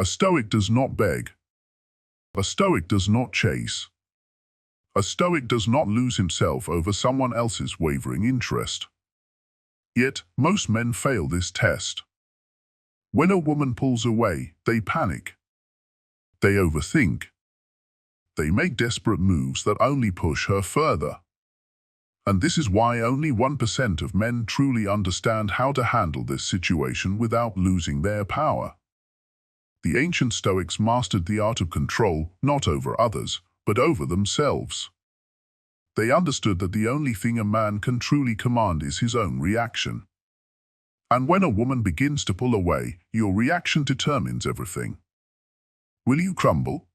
A Stoic does not beg. A Stoic does not chase. A Stoic does not lose himself over someone else's wavering interest. Yet, most men fail this test. When a woman pulls away, they panic. They overthink. They make desperate moves that only push her further. And this is why only 1% of men truly understand how to handle this situation without losing their power. The ancient Stoics mastered the art of control, not over others, but over themselves. They understood that the only thing a man can truly command is his own reaction. And when a woman begins to pull away, your reaction determines everything. Will you crumble?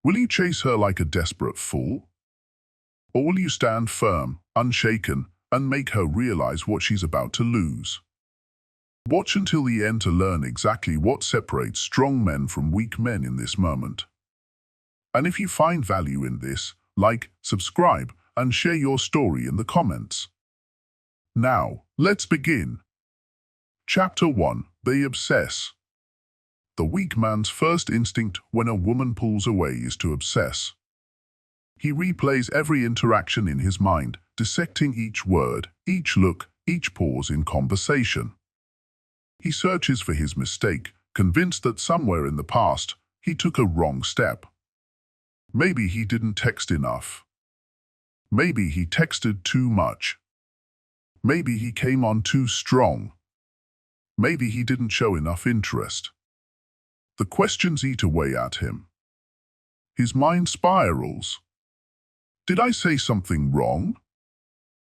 Will you chase her like a desperate fool? Or will you stand firm, unshaken, and make her realize what she's about to lose? Watch until the end to learn exactly what separates strong men from weak men in this moment. And if you find value in this, like, subscribe, and share your story in the comments. Now, let's begin. Chapter 1. They obsess. The weak man's first instinct when a woman pulls away is to obsess. He replays every interaction in his mind, dissecting each word, each look, each pause in conversation. He searches for his mistake, convinced that somewhere in the past, he took a wrong step. Maybe he didn't text enough. Maybe he texted too much. Maybe he came on too strong. Maybe he didn't show enough interest. The questions eat away at him. His mind spirals. Did I say something wrong?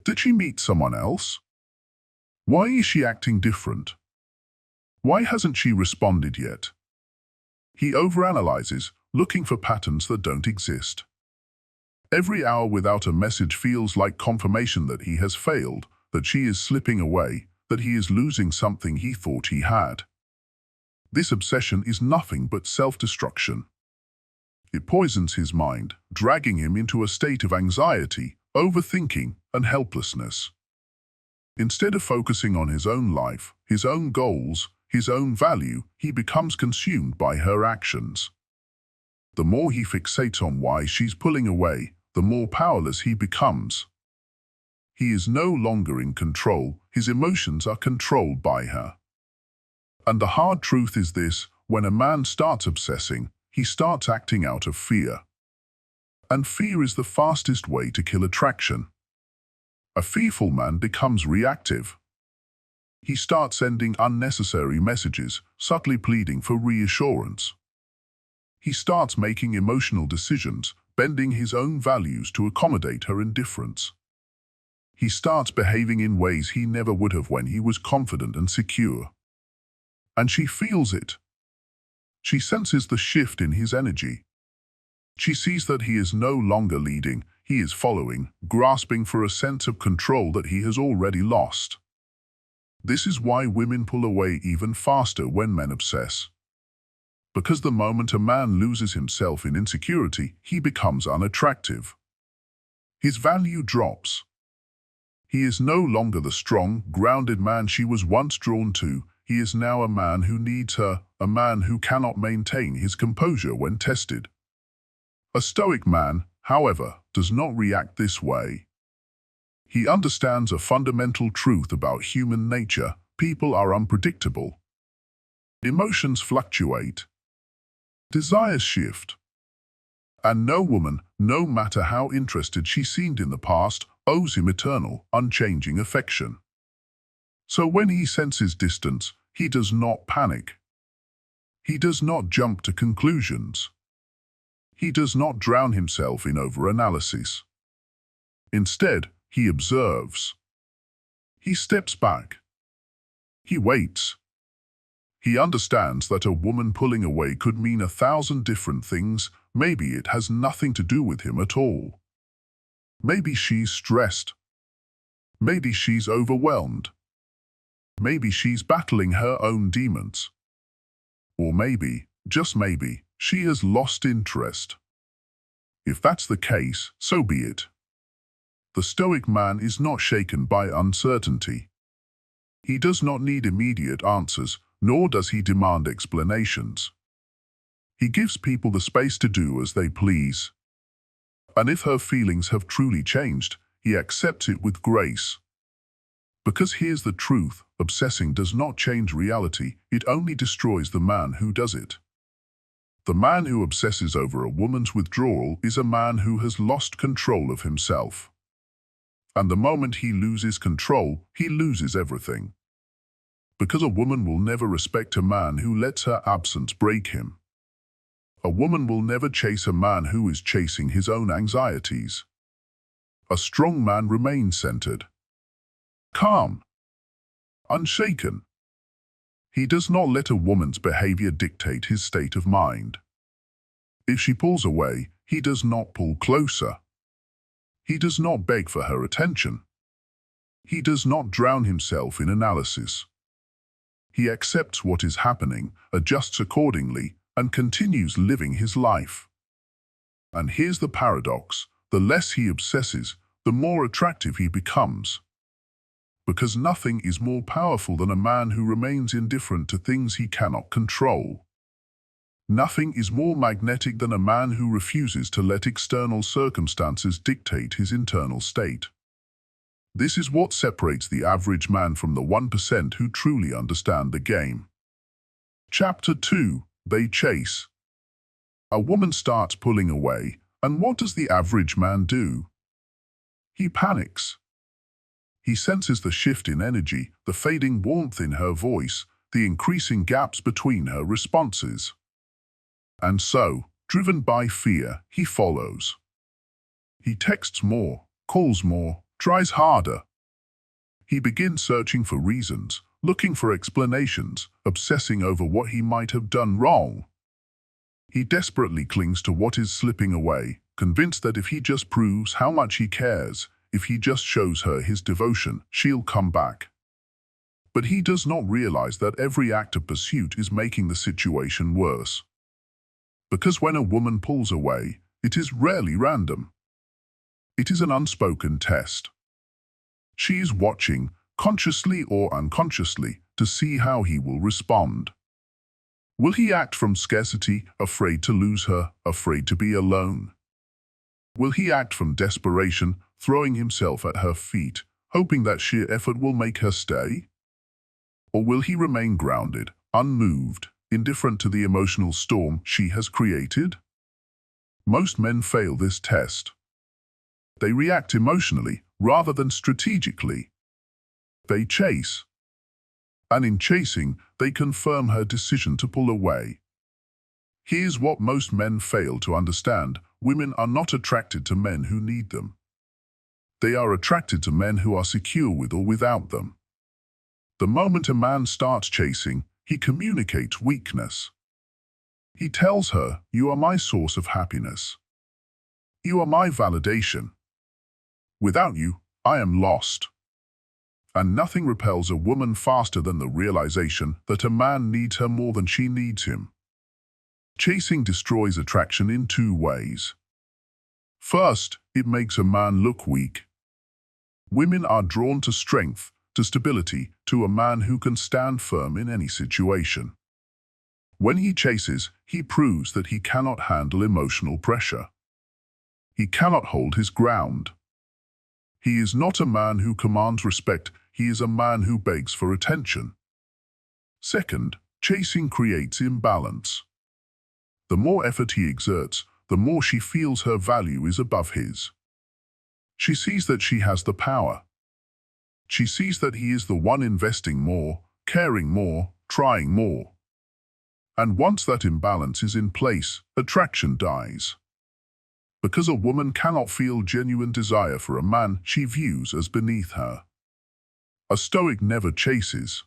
Did she meet someone else? Why is she acting different? Why hasn't she responded yet? He overanalyzes, looking for patterns that don't exist. Every hour without a message feels like confirmation that he has failed, that she is slipping away, that he is losing something he thought he had. This obsession is nothing but self-destruction. It poisons his mind, dragging him into a state of anxiety, overthinking, and helplessness. Instead of focusing on his own life, his own goals, his own value, he becomes consumed by her actions. The more he fixates on why she's pulling away, the more powerless he becomes. He is no longer in control, his emotions are controlled by her. And the hard truth is this: when a man starts obsessing, he starts acting out of fear. And fear is the fastest way to kill attraction. A fearful man becomes reactive. He starts sending unnecessary messages, subtly pleading for reassurance. He starts making emotional decisions, bending his own values to accommodate her indifference. He starts behaving in ways he never would have when he was confident and secure. And she feels it. She senses the shift in his energy. She sees that he is no longer leading, he is following, grasping for a sense of control that he has already lost. This is why women pull away even faster when men obsess. Because the moment a man loses himself in insecurity, he becomes unattractive. His value drops. He is no longer the strong, grounded man she was once drawn to. He is now a man who needs her, a man who cannot maintain his composure when tested. A Stoic man, however, does not react this way. He understands a fundamental truth about human nature: people are unpredictable. Emotions fluctuate. Desires shift. And no woman, no matter how interested she seemed in the past, owes him eternal, unchanging affection. So when he senses distance, he does not panic. He does not jump to conclusions. He does not drown himself in overanalysis. Instead, he observes. He steps back. He waits. He understands that a woman pulling away could mean 1,000 different things. Maybe it has nothing to do with him at all. Maybe she's stressed. Maybe she's overwhelmed. Maybe she's battling her own demons. Or maybe, just maybe, she has lost interest. If that's the case, so be it. The Stoic man is not shaken by uncertainty. He does not need immediate answers, nor does he demand explanations. He gives people the space to do as they please. And if her feelings have truly changed, he accepts it with grace. Because here's the truth, obsessing does not change reality, it only destroys the man who does it. The man who obsesses over a woman's withdrawal is a man who has lost control of himself. And the moment he loses control, he loses everything. Because a woman will never respect a man who lets her absence break him. A woman will never chase a man who is chasing his own anxieties. A strong man remains centered, calm, unshaken. He does not let a woman's behavior dictate his state of mind. If she pulls away, he does not pull closer. He does not beg for her attention. He does not drown himself in analysis. He accepts what is happening, adjusts accordingly, and continues living his life. And here's the paradox: the less he obsesses, the more attractive he becomes. Because nothing is more powerful than a man who remains indifferent to things he cannot control. Nothing is more magnetic than a man who refuses to let external circumstances dictate his internal state. This is what separates the average man from the 1% who truly understand the game. Chapter 2. They chase. A woman starts pulling away, and what does the average man do? He panics. He senses the shift in energy, the fading warmth in her voice, the increasing gaps between her responses. And so, driven by fear, he follows. He texts more, calls more, tries harder. He begins searching for reasons, looking for explanations, obsessing over what he might have done wrong. He desperately clings to what is slipping away, convinced that if he just proves how much he cares, if he just shows her his devotion, she'll come back. But he does not realize that every act of pursuit is making the situation worse. Because when a woman pulls away, it is rarely random. It is an unspoken test. She is watching, consciously or unconsciously, to see how he will respond. Will he act from scarcity, afraid to lose her, afraid to be alone? Will he act from desperation, throwing himself at her feet, hoping that sheer effort will make her stay? Or will he remain grounded, unmoved, indifferent to the emotional storm she has created? Most men fail this test. They react emotionally rather than strategically. They chase. And in chasing, they confirm her decision to pull away. Here's what most men fail to understand: women are not attracted to men who need them. They are attracted to men who are secure with or without them. The moment a man starts chasing, he communicates weakness. He tells her, "You are my source of happiness. You are my validation. Without you, I am lost." And nothing repels a woman faster than the realization that a man needs her more than she needs him. Chasing destroys attraction in two ways. First, it makes a man look weak. Women are drawn to strength, to stability, to a man who can stand firm in any situation. When he chases, he proves that he cannot handle emotional pressure. He cannot hold his ground. He is not a man who commands respect, he is a man who begs for attention. Second, chasing creates imbalance. The more effort he exerts, the more she feels her value is above his. She sees that she has the power. She sees that he is the one investing more, caring more, trying more. And once that imbalance is in place, attraction dies. Because a woman cannot feel genuine desire for a man she views as beneath her. A Stoic never chases.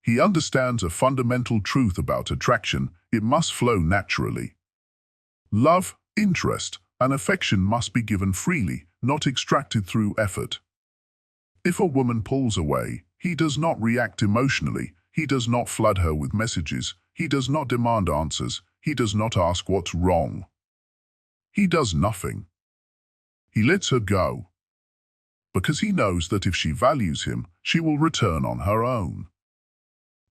He understands a fundamental truth about attraction: it must flow naturally. Love, interest, and affection must be given freely, not extracted through effort. If a woman pulls away, he does not react emotionally, he does not flood her with messages, he does not demand answers, he does not ask what's wrong. He does nothing. He lets her go. Because he knows that if she values him, she will return on her own.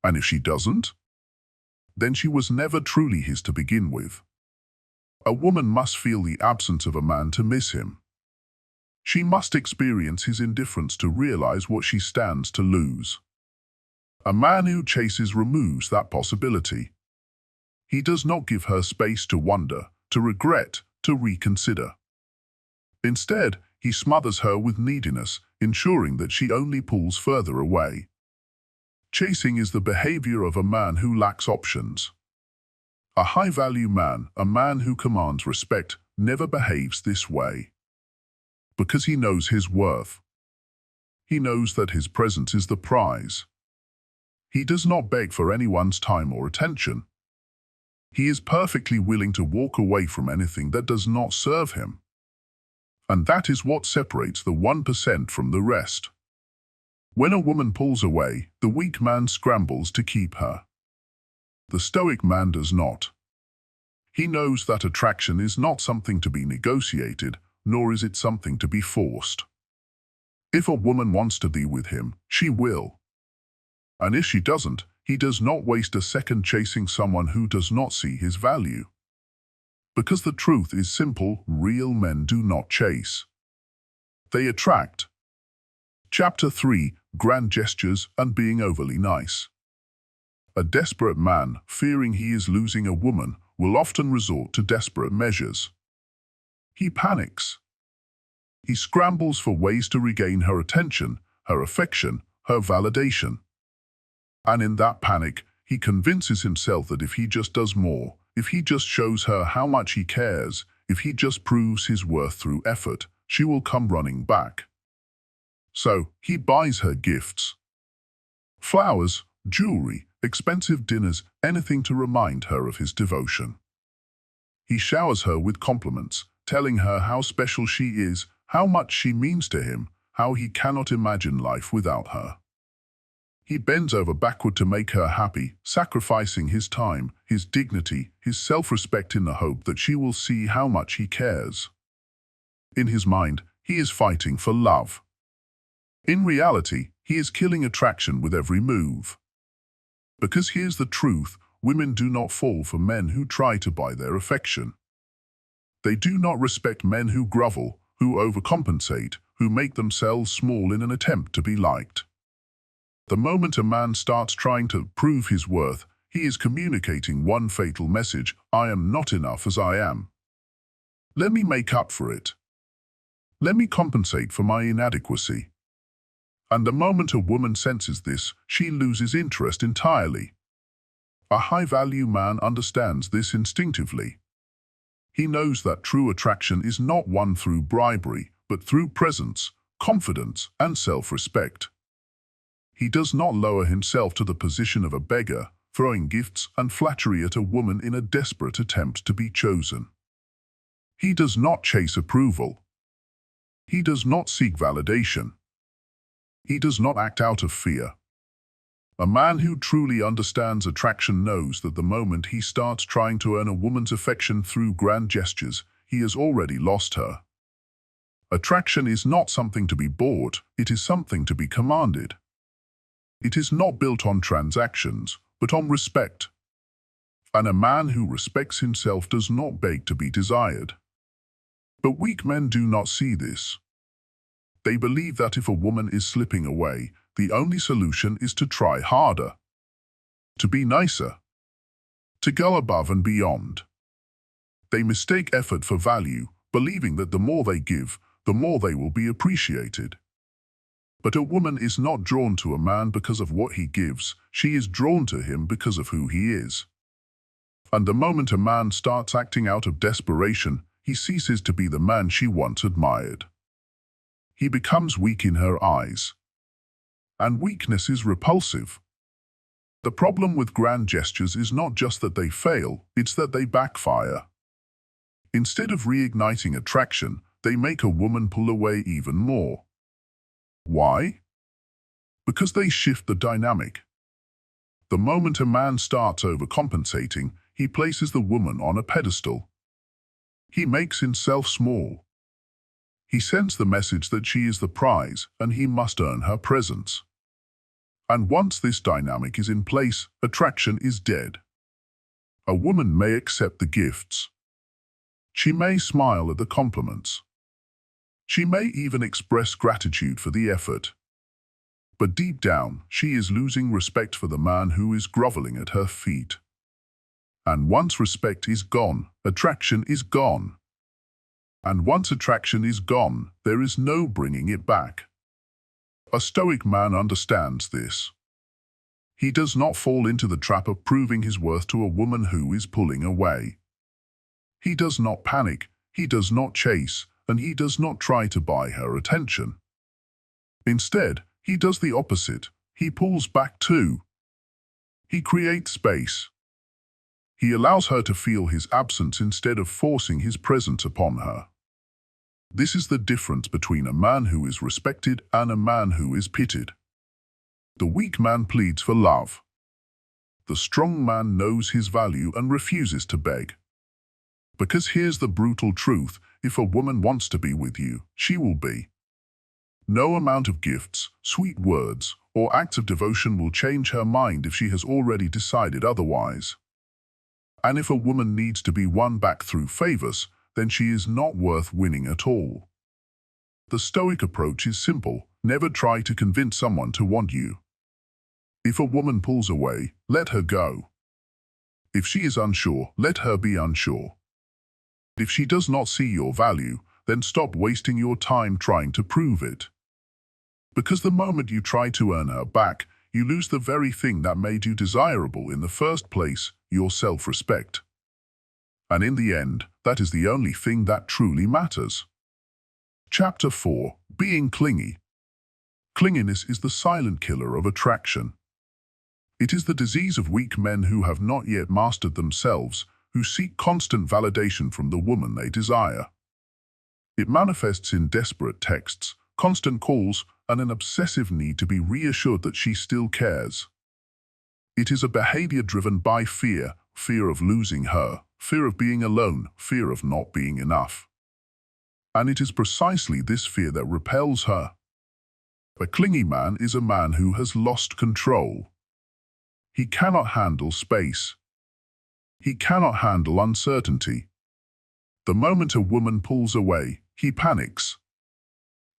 And if she doesn't? then she was never truly his to begin with. A woman must feel the absence of a man to miss him. She must experience his indifference to realize what she stands to lose. A man who chases removes that possibility. He does not give her space to wonder, to regret, to reconsider. Instead, he smothers her with neediness, ensuring that she only pulls further away. Chasing is the behavior of a man who lacks options. A high-value man, a man who commands respect, never behaves this way. Because he knows his worth. He knows that his presence is the prize. He does not beg for anyone's time or attention. He is perfectly willing to walk away from anything that does not serve him. And that is what separates the 1% from the rest. When a woman pulls away, the weak man scrambles to keep her. The Stoic man does not. He knows that attraction is not something to be negotiated, nor is it something to be forced. If a woman wants to be with him, she will. And if she doesn't, he does not waste a second chasing someone who does not see his value. Because the truth is simple, real men do not chase. They attract. Chapter 3: Grand Gestures and Being Overly Nice. A desperate man, fearing he is losing a woman, will often resort to desperate measures. He panics. He scrambles for ways to regain her attention, her affection, her validation. And in that panic, he convinces himself that if he just does more, if he just shows her how much he cares, if he just proves his worth through effort, she will come running back. So, he buys her gifts. Flowers, jewelry, expensive dinners, anything to remind her of his devotion. He showers her with compliments, telling her how special she is, how much she means to him, how he cannot imagine life without her. He bends over backward to make her happy, sacrificing his time, his dignity, his self-respect in the hope that she will see how much he cares. In his mind, he is fighting for love. In reality, he is killing attraction with every move. Because here's the truth, women do not fall for men who try to buy their affection. They do not respect men who grovel, who overcompensate, who make themselves small in an attempt to be liked. The moment a man starts trying to prove his worth, he is communicating one fatal message: I am not enough as I am. Let me make up for it. Let me compensate for my inadequacy. And the moment a woman senses this, she loses interest entirely. A high-value man understands this instinctively. He knows that true attraction is not won through bribery, but through presence, confidence, and self-respect. He does not lower himself to the position of a beggar, throwing gifts and flattery at a woman in a desperate attempt to be chosen. He does not chase approval. He does not seek validation. He does not act out of fear. A man who truly understands attraction knows that the moment he starts trying to earn a woman's affection through grand gestures, he has already lost her. Attraction is not something to be bought, it is something to be commanded. It is not built on transactions, but on respect. And a man who respects himself does not beg to be desired. But weak men do not see this. They believe that if a woman is slipping away, the only solution is to try harder, to be nicer, to go above and beyond. They mistake effort for value, believing that the more they give, the more they will be appreciated. But a woman is not drawn to a man because of what he gives, she is drawn to him because of who he is. And the moment a man starts acting out of desperation, he ceases to be the man she once admired. He becomes weak in her eyes. And weakness is repulsive. The problem with grand gestures is not just that they fail, it's that they backfire. Instead of reigniting attraction, they make a woman pull away even more. Why? Because they shift the dynamic. The moment a man starts overcompensating, he places the woman on a pedestal. He makes himself small. He sends the message that she is the prize and he must earn her presence. And once this dynamic is in place, attraction is dead. A woman may accept the gifts. She may smile at the compliments. She may even express gratitude for the effort. But deep down, she is losing respect for the man who is groveling at her feet. And once respect is gone, attraction is gone. And once attraction is gone, there is no bringing it back. A Stoic man understands this. He does not fall into the trap of proving his worth to a woman who is pulling away. He does not panic, he does not chase, and he does not try to buy her attention. Instead, he does the opposite. He pulls back too. He creates space. He allows her to feel his absence instead of forcing his presence upon her. This is the difference between a man who is respected and a man who is pitied. The weak man pleads for love. The strong man knows his value and refuses to beg. Because here's the brutal truth, if a woman wants to be with you, she will be. No amount of gifts, sweet words, or acts of devotion will change her mind if she has already decided otherwise. And if a woman needs to be won back through favors, then she is not worth winning at all. The Stoic approach is simple. Never try to convince someone to want you. If a woman pulls away, let her go. If she is unsure, let her be unsure. If she does not see your value, then stop wasting your time trying to prove it. Because the moment you try to earn her back, you lose the very thing that made you desirable in the first place, your self-respect. And in the end, that is the only thing that truly matters. Chapter 4. Being clingy. Clinginess is the silent killer of attraction. It is the disease of weak men who have not yet mastered themselves, who seek constant validation from the woman they desire. It manifests in desperate texts, constant calls, and an obsessive need to be reassured that she still cares. It is a behavior driven by fear, fear of losing her, fear of being alone, fear of not being enough. And it is precisely this fear that repels her. A clingy man is a man who has lost control. He cannot handle space. He cannot handle uncertainty. The moment a woman pulls away, he panics.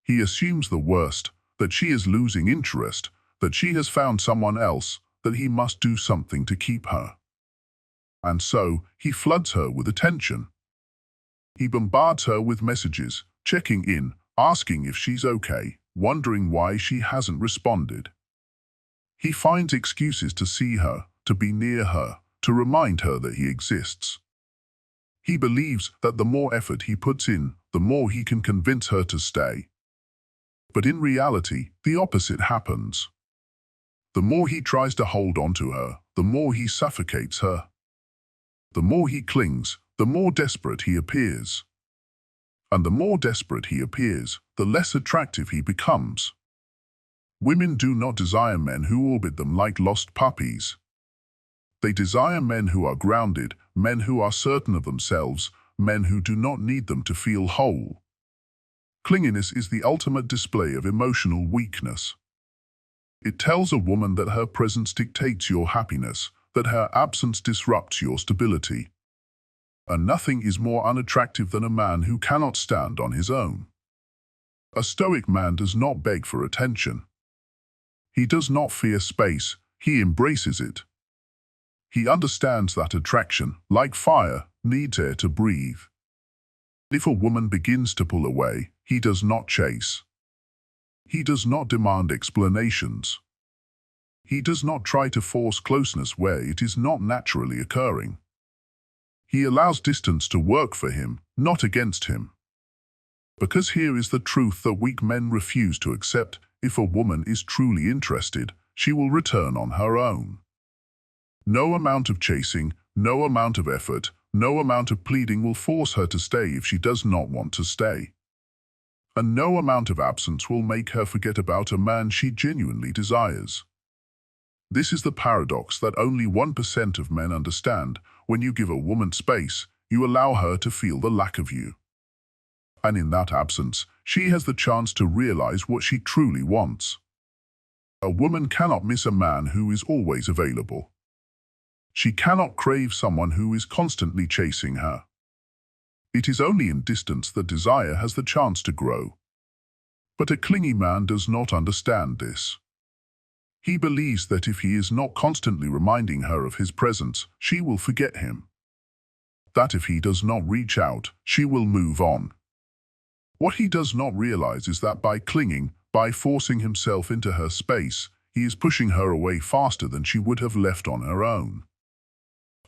He assumes the worst, that she is losing interest, that she has found someone else, that he must do something to keep her. And so, he floods her with attention. He bombards her with messages, checking in, asking if she's okay, wondering why she hasn't responded. He finds excuses to see her, to be near her, to remind her that he exists. He believes that the more effort he puts in, the more he can convince her to stay. But in reality, the opposite happens. The more he tries to hold on to her, the more he suffocates her. The more he clings, the more desperate he appears. And the more desperate he appears, the less attractive he becomes. Women do not desire men who orbit them like lost puppies. They desire men who are grounded, men who are certain of themselves, men who do not need them to feel whole. Clinginess is the ultimate display of emotional weakness. It tells a woman that her presence dictates your happiness, that her absence disrupts your stability. And nothing is more unattractive than a man who cannot stand on his own. A Stoic man does not beg for attention. He does not fear space, he embraces it. He understands that attraction, like fire, needs air to breathe. If a woman begins to pull away, he does not chase. He does not demand explanations. He does not try to force closeness where it is not naturally occurring. He allows distance to work for him, not against him. Because here is the truth that weak men refuse to accept: if a woman is truly interested, she will return on her own. No amount of chasing, no amount of effort, no amount of pleading will force her to stay if she does not want to stay. And no amount of absence will make her forget about a man she genuinely desires. This is the paradox that only 1% of men understand. When you give a woman space, you allow her to feel the lack of you. And in that absence, she has the chance to realize what she truly wants. A woman cannot miss a man who is always available. She cannot crave someone who is constantly chasing her. It is only in distance that desire has the chance to grow. But a clingy man does not understand this. He believes that if he is not constantly reminding her of his presence, she will forget him. That if he does not reach out, she will move on. What he does not realize is that by clinging, by forcing himself into her space, he is pushing her away faster than she would have left on her own.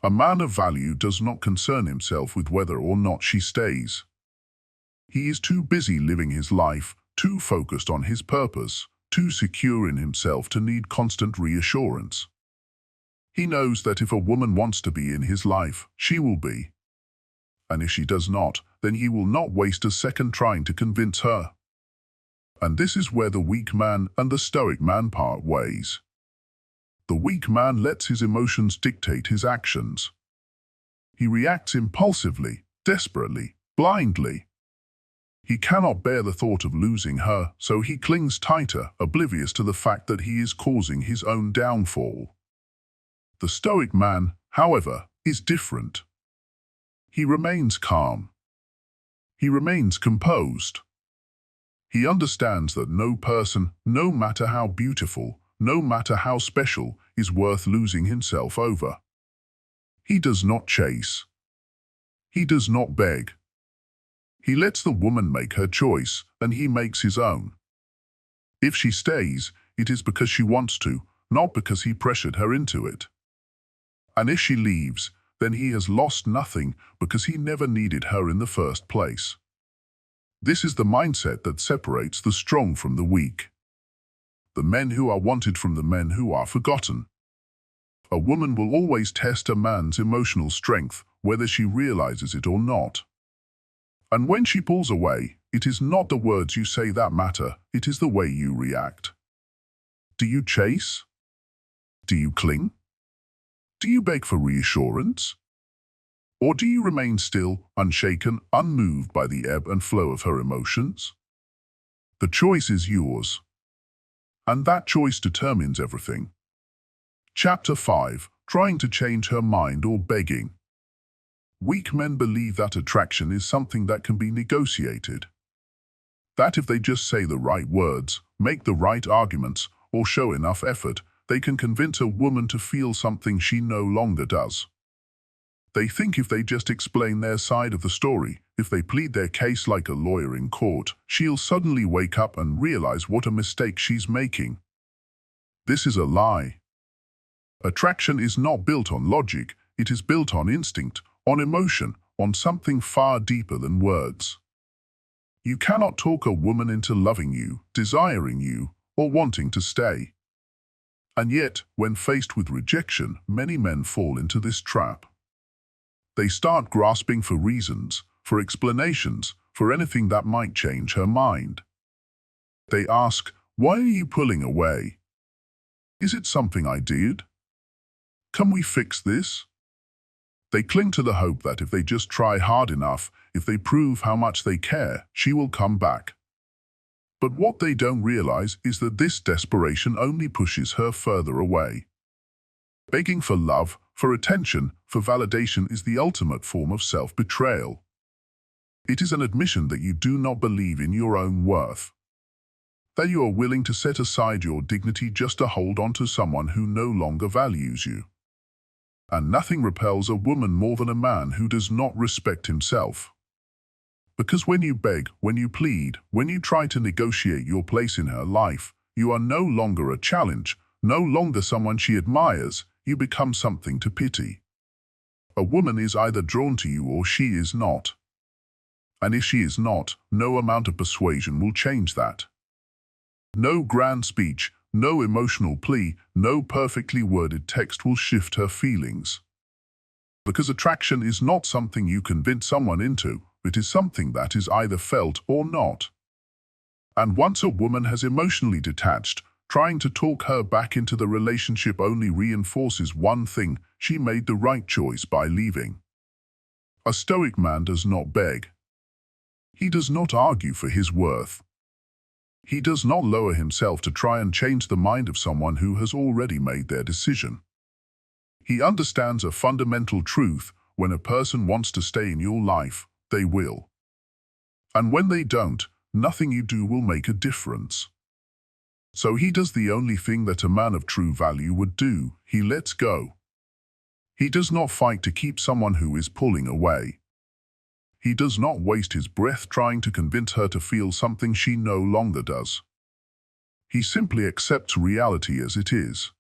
A man of value does not concern himself with whether or not she stays. He is too busy living his life, too focused on his purpose, too secure in himself to need constant reassurance. He knows that if a woman wants to be in his life, she will be. And if she does not, then he will not waste a second trying to convince her. And this is where the weak man and the stoic man part ways. The weak man lets his emotions dictate his actions. He reacts impulsively, desperately, blindly. He cannot bear the thought of losing her, so he clings tighter, oblivious to the fact that he is causing his own downfall. The stoic man, however, is different. He remains calm. He remains composed. He understands that no person, no matter how beautiful, no matter how special, is worth losing himself over. He does not chase. He does not beg. He lets the woman make her choice, and he makes his own. If she stays, it is because she wants to, not because he pressured her into it. And if she leaves, then he has lost nothing because he never needed her in the first place. This is the mindset that separates the strong from the weak. The men who are wanted from the men who are forgotten. A woman will always test a man's emotional strength, whether she realizes it or not. And when she pulls away, it is not the words you say that matter, it is the way you react. Do you chase? Do you cling? Do you beg for reassurance? Or do you remain still, unshaken, unmoved by the ebb and flow of her emotions? The choice is yours. And that choice determines everything. Chapter 5. Trying to change her mind or begging. Weak men believe that attraction is something that can be negotiated. That if they just say the right words, make the right arguments, or show enough effort, they can convince a woman to feel something she no longer does. They think if they just explain their side of the story, if they plead their case like a lawyer in court, she'll suddenly wake up and realize what a mistake she's making. This is a lie. Attraction is not built on logic, it is built on instinct, on emotion, on something far deeper than words. You cannot talk a woman into loving you, desiring you, or wanting to stay. And yet, when faced with rejection, many men fall into this trap. They start grasping for reasons, for explanations, for anything that might change her mind. They ask, "Why are you pulling away? Is it something I did? Can we fix this?" They cling to the hope that if they just try hard enough, if they prove how much they care, she will come back. But what they don't realize is that this desperation only pushes her further away. Begging for love, for attention, for validation is the ultimate form of self-betrayal. It is an admission that you do not believe in your own worth. That you are willing to set aside your dignity just to hold on to someone who no longer values you. And nothing repels a woman more than a man who does not respect himself. Because when you beg, when you plead, when you try to negotiate your place in her life, you are no longer a challenge, no longer someone she admires, you become something to pity. A woman is either drawn to you or she is not. And if she is not, no amount of persuasion will change that. No grand speech, no emotional plea, no perfectly worded text will shift her feelings. Because attraction is not something you convince someone into, it is something that is either felt or not. And once a woman has emotionally detached, trying to talk her back into the relationship only reinforces one thing: she made the right choice by leaving. A stoic man does not beg. He does not argue for his worth. He does not lower himself to try and change the mind of someone who has already made their decision. He understands a fundamental truth: when a person wants to stay in your life, they will. And when they don't, nothing you do will make a difference. So he does the only thing that a man of true value would do: he lets go. He does not fight to keep someone who is pulling away. He does not waste his breath trying to convince her to feel something she no longer does. He simply accepts reality as it is.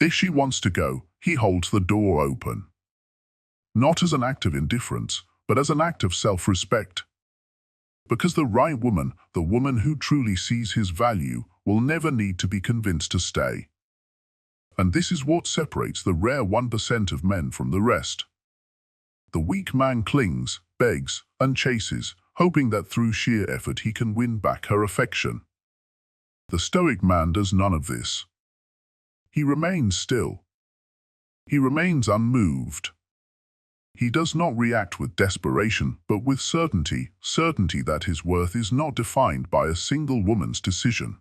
If she wants to go, he holds the door open. Not as an act of indifference, but as an act of self-respect. Because the right woman, the woman who truly sees his value, will never need to be convinced to stay. And this is what separates the rare 1% of men from the rest. The weak man clings, begs, and chases, hoping that through sheer effort he can win back her affection. The Stoic man does none of this. He remains still. He remains unmoved. He does not react with desperation, but with certainty that his worth is not defined by a single woman's decision.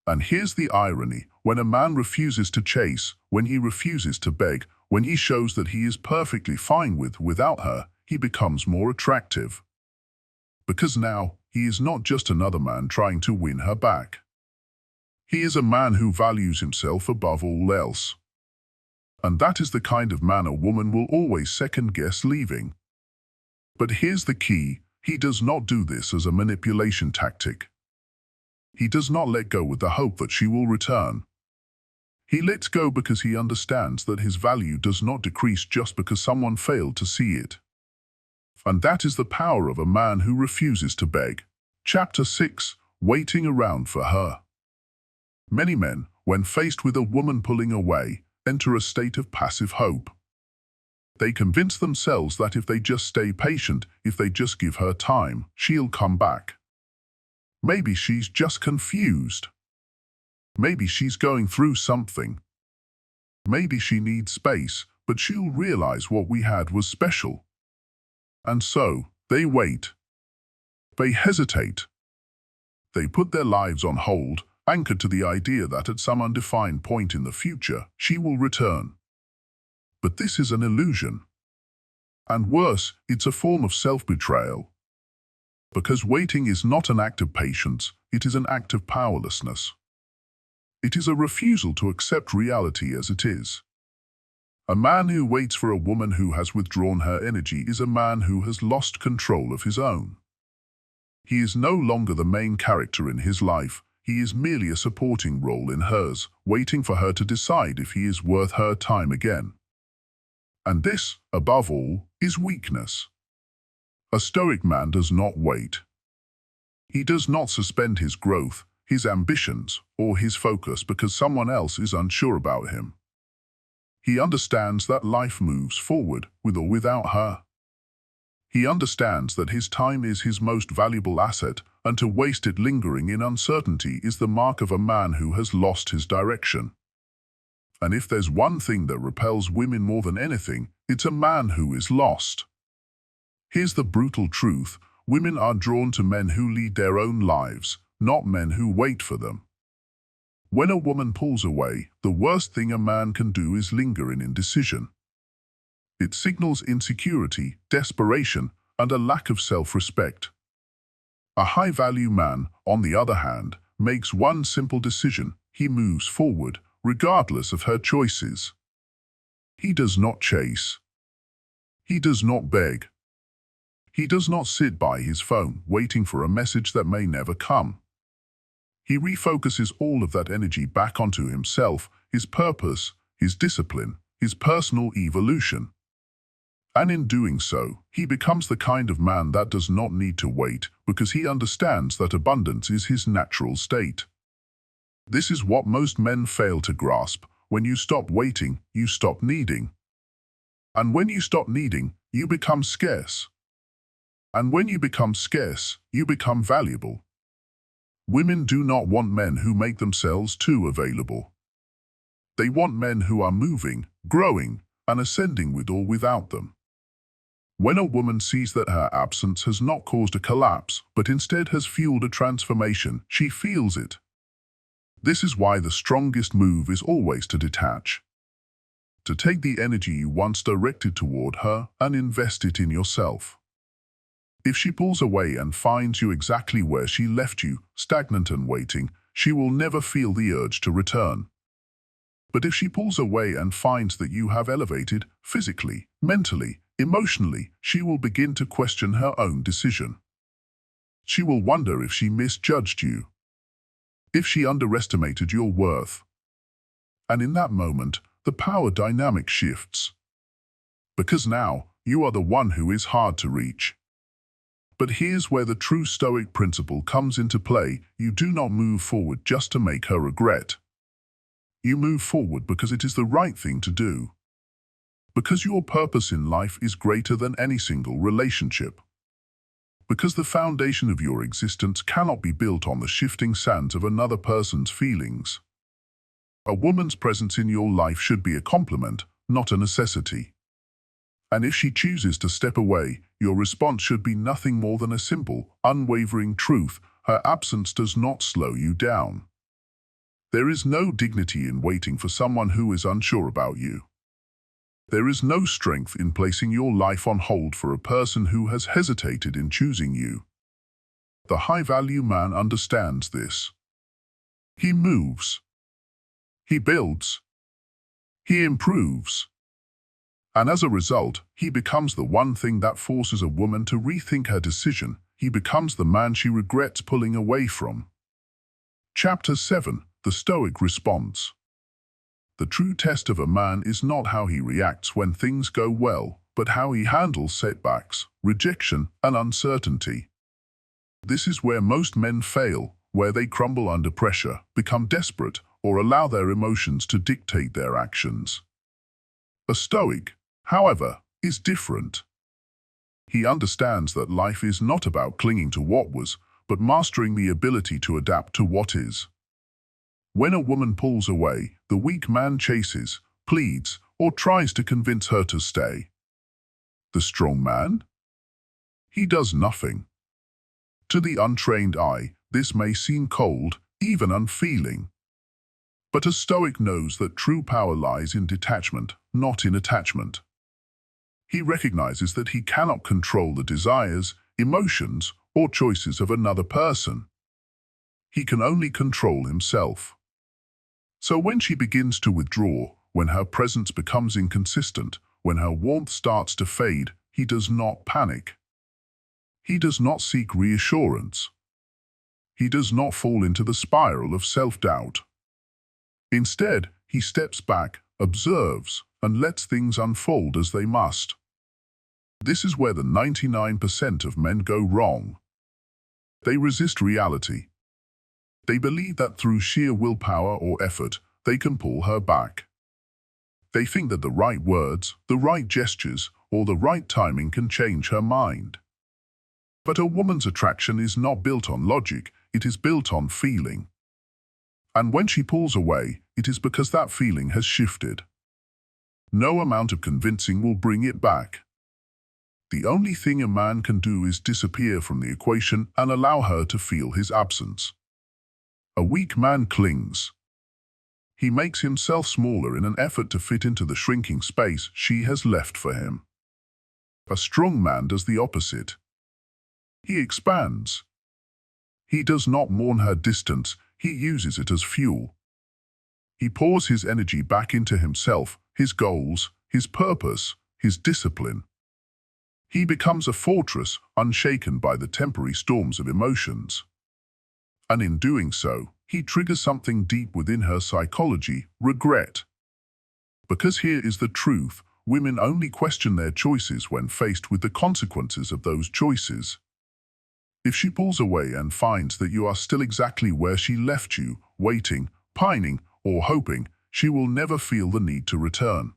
And here's the irony: when a man refuses to chase, when he refuses to beg, when he shows that he is perfectly fine without her, he becomes more attractive. Because now, he is not just another man trying to win her back. He is a man who values himself above all else. And that is the kind of man a woman will always second-guess leaving. But here's the key: he does not do this as a manipulation tactic. He does not let go with the hope that she will return. He lets go because he understands that his value does not decrease just because someone failed to see it. And that is the power of a man who refuses to beg. Chapter 6: Waiting around for her. Many men, when faced with a woman pulling away, enter a state of passive hope. They convince themselves that if they just stay patient, if they just give her time, she'll come back. Maybe she's just confused. Maybe she's going through something. Maybe she needs space, but she'll realize what we had was special. And so, they wait. They hesitate. They put their lives on hold, anchored to the idea that at some undefined point in the future, she will return. But this is an illusion. And worse, it's a form of self-betrayal. Because waiting is not an act of patience, it is an act of powerlessness. It is a refusal to accept reality as it is. A man who waits for a woman who has withdrawn her energy is a man who has lost control of his own. He is no longer the main character in his life. He is merely a supporting role in hers, waiting for her to decide if he is worth her time again. And this, above all, is weakness. A Stoic man does not wait. He does not suspend his growth, his ambitions, or his focus because someone else is unsure about him. He understands that life moves forward, with or without her. He understands that his time is his most valuable asset, and to waste it lingering in uncertainty is the mark of a man who has lost his direction. And if there's one thing that repels women more than anything, it's a man who is lost. Here's the brutal truth: women are drawn to men who lead their own lives, not men who wait for them. When a woman pulls away, the worst thing a man can do is linger in indecision. It signals insecurity, desperation, and a lack of self-respect. A high-value man, on the other hand, makes one simple decision: he moves forward, regardless of her choices. He does not chase. He does not beg. He does not sit by his phone, waiting for a message that may never come. He refocuses all of that energy back onto himself, his purpose, his discipline, his personal evolution. And in doing so, he becomes the kind of man that does not need to wait, because he understands that abundance is his natural state. This is what most men fail to grasp: when you stop waiting, you stop needing. And when you stop needing, you become scarce. And when you become scarce, you become valuable. Women do not want men who make themselves too available. They want men who are moving, growing, and ascending with or without them. When a woman sees that her absence has not caused a collapse, but instead has fueled a transformation, she feels it. This is why the strongest move is always to detach. to take the energy you once directed toward her and invest it in yourself. If she pulls away and finds you exactly where she left you, stagnant and waiting, she will never feel the urge to return. But if she pulls away and finds that you have elevated, physically, mentally, emotionally, she will begin to question her own decision. She will wonder if she misjudged you, if she underestimated your worth. And in that moment, the power dynamic shifts. Because now, you are the one who is hard to reach. But here's where the true Stoic principle comes into play. You do not move forward just to make her regret. You move forward because it is the right thing to do. Because your purpose in life is greater than any single relationship. Because the foundation of your existence cannot be built on the shifting sands of another person's feelings. A woman's presence in your life should be a compliment, not a necessity. And if she chooses to step away, your response should be nothing more than a simple, unwavering truth. Her absence does not slow you down. There is no dignity in waiting for someone who is unsure about you. There is no strength in placing your life on hold for a person who has hesitated in choosing you. The high-value man understands this. He moves. He builds. He improves. And as a result, he becomes the one thing that forces a woman to rethink her decision. He becomes the man she regrets pulling away from. Chapter 7. The Stoic Response. The true test of a man is not how he reacts when things go well, but how he handles setbacks, rejection, and uncertainty. This is where most men fail, where they crumble under pressure, become desperate, or allow their emotions to dictate their actions. A Stoic, however, is different. He understands that life is not about clinging to what was, but mastering the ability to adapt to what is. When a woman pulls away, the weak man chases, pleads, or tries to convince her to stay. The strong man? He does nothing. To the untrained eye, this may seem cold, even unfeeling. But a Stoic knows that true power lies in detachment, not in attachment. He recognizes that he cannot control the desires, emotions, or choices of another person. He can only control himself. So when she begins to withdraw, when her presence becomes inconsistent, when her warmth starts to fade, he does not panic. He does not seek reassurance. He does not fall into the spiral of self-doubt. Instead, he steps back, observes, and lets things unfold as they must. This is where the 99% of men go wrong. They resist reality. They believe that through sheer willpower or effort, they can pull her back. They think that the right words, the right gestures, or the right timing can change her mind. But a woman's attraction is not built on logic, it is built on feeling. And when she pulls away, it is because that feeling has shifted. No amount of convincing will bring it back. The only thing a man can do is disappear from the equation and allow her to feel his absence. A weak man clings. He makes himself smaller in an effort to fit into the shrinking space she has left for him. A strong man does the opposite. He expands. He does not mourn her distance, he uses it as fuel. He pours his energy back into himself, his goals, his purpose, his discipline. He becomes a fortress, unshaken by the temporary storms of emotions. And in doing so, he triggers something deep within her psychology, regret. Because here is the truth, women only question their choices when faced with the consequences of those choices. If she pulls away and finds that you are still exactly where she left you, waiting, pining, or hoping, she will never feel the need to return.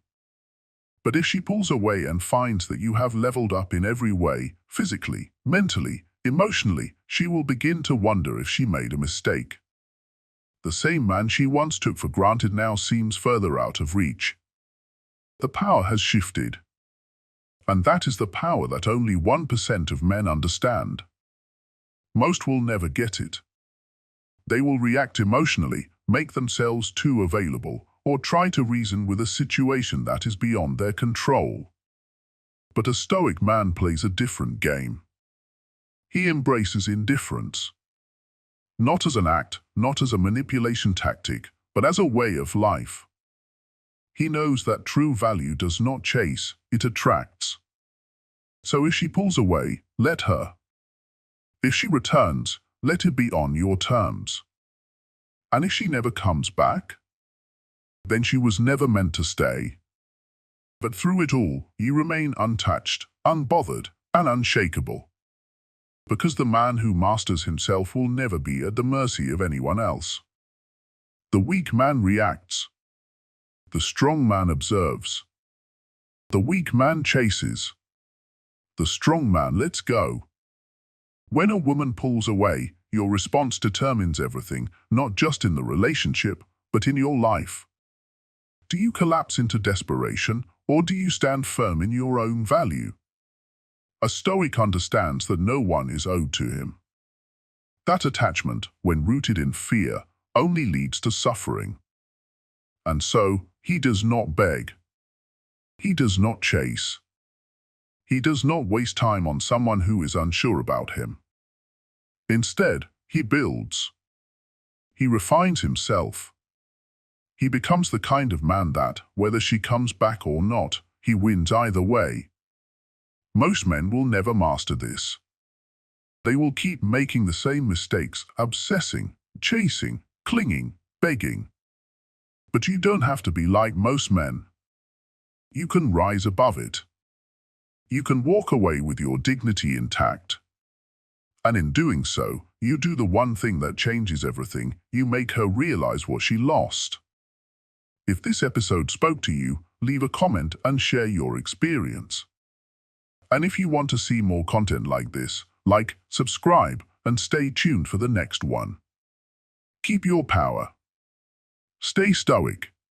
But if she pulls away and finds that you have leveled up in every way, physically, mentally, emotionally, she will begin to wonder if she made a mistake. The same man she once took for granted now seems further out of reach. The power has shifted. And that is the power that only 1% of men understand. Most will never get it. They will react emotionally, make themselves too available, or try to reason with a situation that is beyond their control. But a Stoic man plays a different game. He embraces indifference. Not as an act, not as a manipulation tactic, but as a way of life. He knows that true value does not chase, it attracts. So if she pulls away, let her. If she returns, let it be on your terms. And if she never comes back, then she was never meant to stay. But through it all, you remain untouched, unbothered, and unshakable. Because the man who masters himself will never be at the mercy of anyone else. The weak man reacts. The strong man observes. The weak man chases. The strong man lets go. When a woman pulls away, your response determines everything, not just in the relationship, but in your life. Do you collapse into desperation, or do you stand firm in your own value? A Stoic understands that no one is owed to him. That attachment, when rooted in fear, only leads to suffering. And so, he does not beg. He does not chase. He does not waste time on someone who is unsure about him. Instead, he builds. He refines himself. He becomes the kind of man that, whether she comes back or not, he wins either way. Most men will never master this. They will keep making the same mistakes, obsessing, chasing, clinging, begging. But you don't have to be like most men. You can rise above it. You can walk away with your dignity intact. And in doing so, you do the one thing that changes everything. You make her realize what she lost. If this episode spoke to you, leave a comment and share your experience. And if you want to see more content like this, like, subscribe, and stay tuned for the next one. Keep your power. Stay stoic.